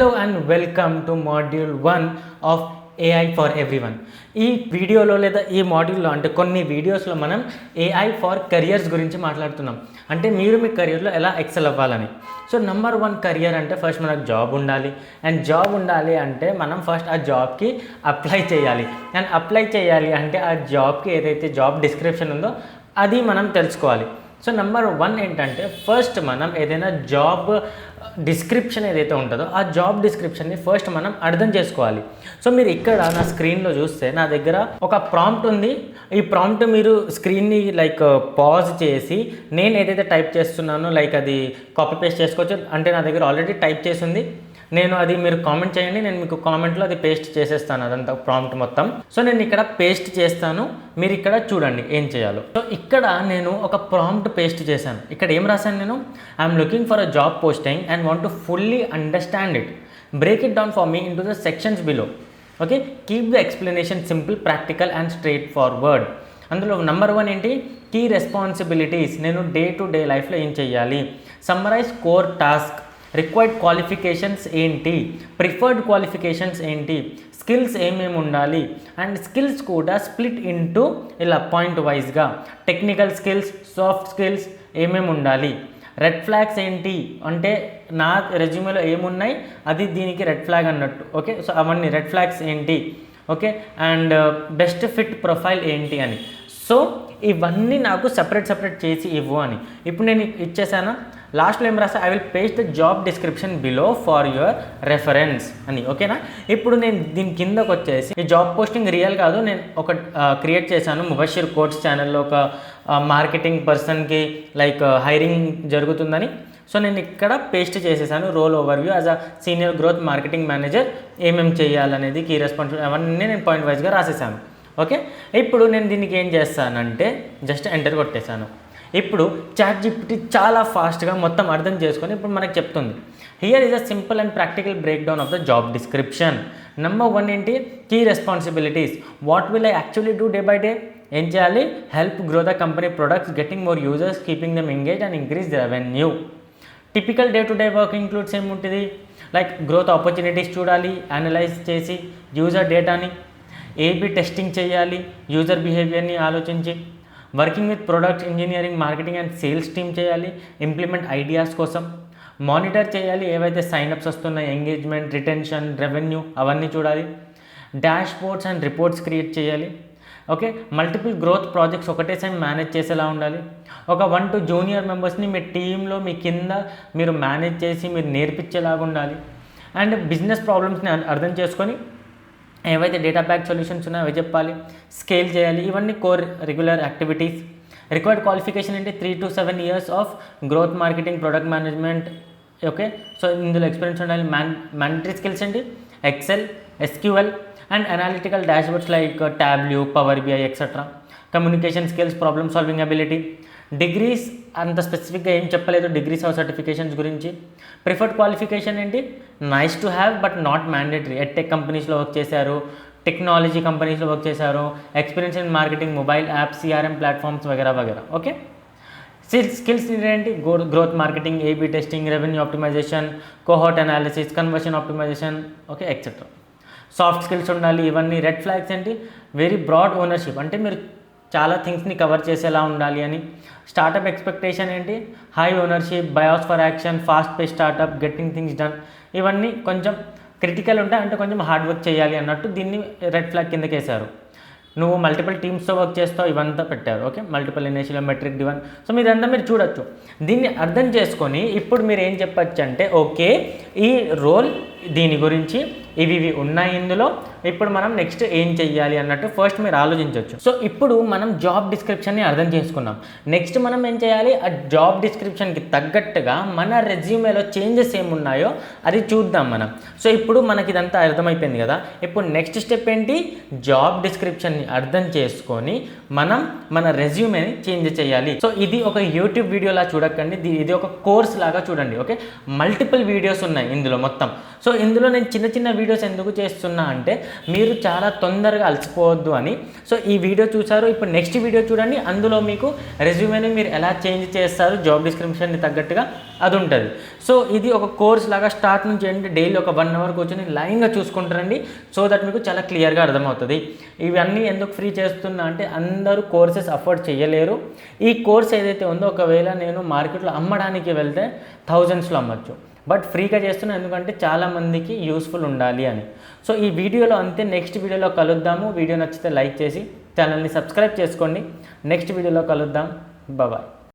Hello and welcome to module 1 of AI for everyone. ఈ వీడియోలో లేదా ఈ మాడ్యూల్లో అంటే కొన్ని వీడియోస్లో మనం ఏఐ ఫర్ కెరియర్స్ గురించి మాట్లాడుతున్నాం. అంటే మీరు మీ కెరియర్లో ఎలా ఎక్సెల్ అవ్వాలని. సో నెంబర్ 1 కెరియర్ అంటే ఫస్ట్ మనకు జాబ్ ఉండాలి. అండ్ జాబ్ ఉండాలి అంటే మనం ఫస్ట్ ఆ జాబ్కి అప్లై చేయాలి. అండ్ అప్లై చేయాలి అంటే ఆ జాబ్కి ఏదైతే జాబ్ డిస్క్రిప్షన్ ఉందో అది మనం తెలుసుకోవాలి. సో నెంబర్ 1 ఏంటంటే ఫస్ట్ మనం ఏదైనా జాబ్ డిస్క్రిప్షన్ ఏదైతే ఉంటుందో ఆ జాబ్ డిస్క్రిప్షన్ని ఫస్ట్ మనం అర్థం చేసుకోవాలి. సో మీరు ఇక్కడ నా స్క్రీన్లో చూస్తే నా దగ్గర ఒక ప్రాంప్ట్ ఉంది. ఈ ప్రాంప్ట్ మీరు స్క్రీన్ని పాజ్ చేసి నేను ఏదైతే టైప్ చేస్తున్నానో అది కాపీ పేస్ట్ చేసుకోవచ్చు. అంటే నా దగ్గర ఆల్రెడీ టైప్ చేసి ఉంది. నేను అది మీరు కామెంట్ చేయండి, నేను మీకు కామెంట్లో అది పేస్ట్ చేసేస్తాను అదంతా ప్రాంప్ట్ మొత్తం. సో నేను ఇక్కడ పేస్ట్ చేస్తాను, మీరు ఇక్కడ చూడండి ఏం చేయాలో. సో ఇక్కడ నేను ఒక ప్రాంప్ట్ పేస్ట్ చేశాను. ఇక్కడ ఏం రాశాను నేను? I'm looking for a job posting and want to fully understand it. Break it down for me into the sections below. Okay, keep the explanation simple, practical and straightforward. అందులో number 1 ఏంటి? Key responsibilities. నేను day to day లైఫ్లో ఏం చేయాలి. Summarise core task. Required qualifications ఏంటి, preferred qualifications ఏంటి, skills ఏమేమి ఉండాలి. అండ్ స్కిల్స్ కూడా స్ప్లిట్ ఇంటూ ఇలా పాయింట్ వైజ్గా టెక్నికల్ స్కిల్స్, సాఫ్ట్ స్కిల్స్ ఏమేమి ఉండాలి. రెడ్ ఫ్లాగ్స్ ఏంటి అంటే నా రెజ్యూమేలో ఏమున్నాయి అది దీనికి రెడ్ ఫ్లాగ్ అన్నట్టు. ఓకే, సో అవన్నీ రెడ్ ఫ్లాగ్స్ ఏంటి. Okay, and best fit profile ఏంటి అని. సో ఇవన్నీ నాకు సపరేట్ చేసి ఇవ్వు అని. ఇప్పుడు నేను ఇచ్చేసాను. లాస్ట్లో ఏం రాస్తా? I will paste the job description below for your reference అని. ఓకేనా? ఇప్పుడు నేను దీని కిందకు వచ్చేసి ఈ జాబ్ పోస్టింగ్ రియల్ కాదు, నేను ఒక క్రియేట్ చేశాను ముబషిర్ కోట్స్ ఛానల్లో. ఒక మార్కెటింగ్ పర్సన్కి హైరింగ్ జరుగుతుందని. సో నేను ఇక్కడ పేస్ట్ చేసేసాను. Role overview as a senior growth marketing manager ఏమేమి చేయాలనేది, కీ రెస్పాన్సిబిలిటీ అవన్నీ నేను పాయింట్ వైజ్గా రాసేసాను. ఓకే, ఇప్పుడు నేను దీనికి ఏం చేస్తానంటే జస్ట్ ఎంటర్ కొట్టేశాను. ఇప్పుడు ChatGPT చాలా ఫాస్ట్గా మొత్తం అర్థం చేసుకొని ఇప్పుడు మనకు చెప్తుంది. Here is a simple and practical breakdown of the job description. Number 1 ఏంటి? Key responsibilities. What will I actually do day by day. ఏం చేయాలి? Help grow the company products, getting more users, keeping them engage and increase the revenue. Typical day to day work includes ఏముంటుంది? Growth opportunities చూడాలి, analyse చేసి user డేటాని, AB testing చేయాలి, user బిహేవియర్ని ఆలోచించి, working with product engineering, marketing and sales team చేయాలి, implement ideas కోసం, monitor చేయాలి ఏవైతే సైన్అప్స్ వస్తున్నాయి, ఎంగేజ్మెంట్, రిటెన్షన్, రెవెన్యూ అవన్నీ చూడాలి, dash boards and reports create చేయాలి. ఓకే, మల్టిపుల్ గ్రోత్ ప్రాజెక్ట్స్ ఒకటేసారి మేనేజ్ చేసేలా ఉండాలి. ఒక 1 to 2 జూనియర్ మెంబర్స్ని మీ టీంలో మీ కింద మీరు మేనేజ్ చేసి మీరు నేర్పించేలాగా ఉండాలి. అండ్ బిజినెస్ ప్రాబ్లమ్స్ని అర్థం చేసుకొని ఏవైతే డేటా బ్యాక్ సొల్యూషన్స్ ఉన్నాయో అవి చెప్పాలి, స్కేల్ చేయాలి. ఇవన్నీ core regular activities. Required qualification ఏంటి? 3 to 7 years of growth marketing, product management. Okay, so ఇందులో ఎక్స్పీరియన్స్ ఉండాలి. మ్యాండటరీ స్కిల్స్ ఏంటి? Excel, SQL and analytical dashboards Tableau, Power BI etcetera. Communication skills, problem solving ability. Degrees అంత స్పెసిఫిక్గా ఏం చెప్పలేదు degrees or certifications గురించి. Preferred qualification ఏంటి? Nice to have but not mandatory. Edtech కంపెనీస్లో వర్క్ చేశారు, టెక్నాలజీ కంపెనీస్లో వర్క్ చేశారు, experience in marketing, mobile apps, CRM platforms వగేరా. ఓకే, స్కిల్స్ ఏంటి? Growth marketing, AB testing, revenue optimisation, cohort analysis, conversion optimisation, okay etcetera. Soft skills ఉండాలి. ఇవన్నీ. Red flags ఏంటి? Very broad ownership, అంటే మీరు చాలా థింగ్స్ని కవర్ చేసేలా ఉండాలి అని. స్టార్టప్ ఎక్స్పెక్టేషన్ ఏంటి? High ownership, bias for action, fast pace startup, getting things done. ఇవన్నీ కొంచెం క్రిటికల్ ఉంటాయి, అంటే కొంచెం హార్డ్ వర్క్ చేయాలి అన్నట్టు దీన్ని రెడ్ ఫ్లాగ్ కిందకి వేశారు. నువ్వు మల్టిపుల్ టీమ్స్తో వర్క్ చేస్తావు, ఇవంతా పెట్టారు. Okay, multiple initial, metric divine. So మీరంతా మీరు చూడొచ్చు. దీన్ని అర్థం చేసుకొని ఇప్పుడు మీరు ఏం చెప్పచ్చు అంటే ఓకే ఈ రోల్ దీని గురించి ఇవి ఉన్నాయి ఇందులో, ఇప్పుడు మనం నెక్స్ట్ ఏం చెయ్యాలి అన్నట్టు ఫస్ట్ మీరు ఆలోచించవచ్చు. సో ఇప్పుడు మనం జాబ్ డిస్క్రిప్షన్ని అర్థం చేసుకున్నాం. నెక్స్ట్ మనం ఏం చేయాలి? ఆ జాబ్ డిస్క్రిప్షన్కి తగ్గట్టుగా మన రెజ్యూమేలో చేంజెస్ ఏమున్నాయో అది చూద్దాం మనం. సో ఇప్పుడు మనకి ఇదంతా అర్థమైపోయింది కదా. ఇప్పుడు నెక్స్ట్ స్టెప్ ఏంటి? జాబ్ డిస్క్రిప్షన్ని అర్థం చేసుకొని మనం మన రెజ్యూమేని చేంజ్ చేయాలి. సో ఇది ఒక యూట్యూబ్ వీడియోలా చూడకండి, ఇది ఒక కోర్స్ లాగా చూడండి. ఓకే, మల్టిపుల్ వీడియోస్ ఉన్నాయి ఇందులో మొత్తం. సో సో ఇందులో నేను చిన్న చిన్న వీడియోస్ ఎందుకు చేస్తున్నా అంటే మీరు చాలా తొందరగా అలసిపోవద్దు అని. సో ఈ వీడియో చూసారు, ఇప్పుడు నెక్స్ట్ వీడియో చూడండి, అందులో మీకు రెజ్యూమేని మీరు ఎలా చేంజ్ చేస్తారు జాబ్ డిస్క్రిప్షన్ని తగ్గట్టుగా అది ఉంటుంది. సో ఇది ఒక కోర్స్ లాగా స్టార్ట్ నుంచి ఏంటి డైలీ ఒక 1 అవర్ కూర్చొని లైన్గా చూసుకుంటారండి. సో దట్ మీకు చాలా క్లియర్గా అర్థమవుతుంది. ఇవన్నీ ఎందుకు ఫ్రీ చేస్తున్నా అంటే అందరూ కోర్సెస్ అఫోర్డ్ చేయలేరు. ఈ కోర్స్ ఏదైతే ఉందో ఒకవేళ నేను మార్కెట్లో అమ్మడానికి వెళ్తే థౌజండ్స్లో అమ్మచ్చు, బట్ ఫ్రీగా చేస్తున్నా ఎందుకంటే చాలామందికి యూస్ఫుల్ ఉండాలి అని. సో ఈ వీడియోలో అంతే, నెక్స్ట్ వీడియోలో కలుద్దాము. వీడియో నచ్చితే లైక్ చేసి ఛానల్ని సబ్స్క్రైబ్ చేసుకోండి. నెక్స్ట్ వీడియోలో కలుద్దాం. బాయ్.